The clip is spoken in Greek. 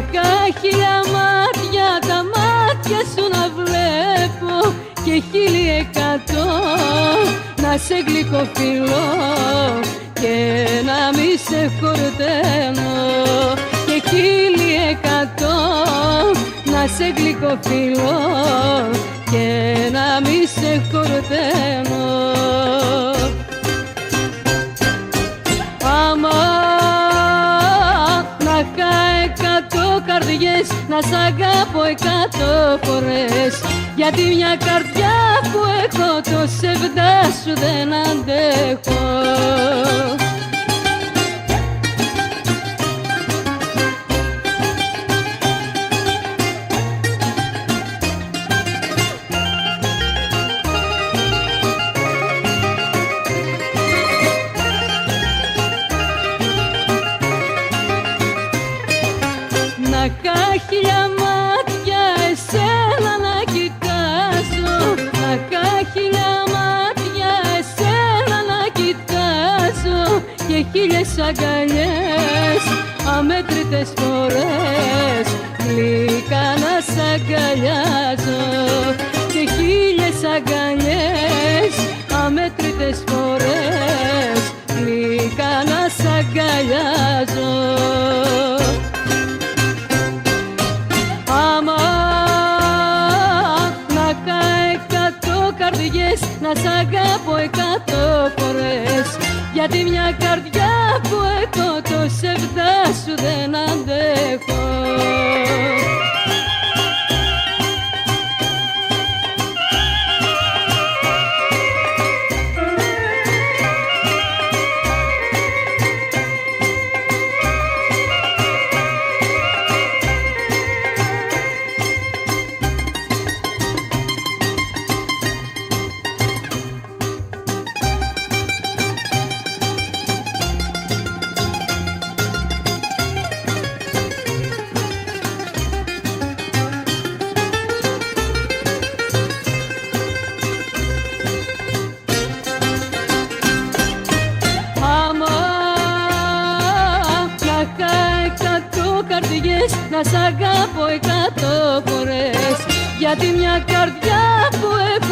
είχα χίλια μάτια, τα μάτια σου να βλέπω και 1100 να σε γλυκοφιλώ και να μη σε χορταίνω και 1100 να σε γλυκοφιλώ και να μη σε χορταίνω. Άμα να είχα 100 καρδιές να σ' αγαπώ 100 φορές, γιατί μια καρδιά που έχω το σεβδά σου δεν αντέχω. Να είχα χίλια μάτια εσένα να κοιτάζω, να είχα χίλια μάτια εσένα να κοιτάζω και 1000 αγκαλιές αμέτρητες φορές γλυκά να σ' αγκαλιάζω και 1000 αγκαλιές αμέτρητες φορές γλυκά να σ' αγκαλιάζω. Άμα να είχα 100 καρδιές να σ' αγαπώ 100 φορές, γιατί μια καρδιά που έχω το σεβδά σου δεν αντέχω. Καρδιές να σ' αγαπώ 100 φορές, γιατί μια καρδιά που έχω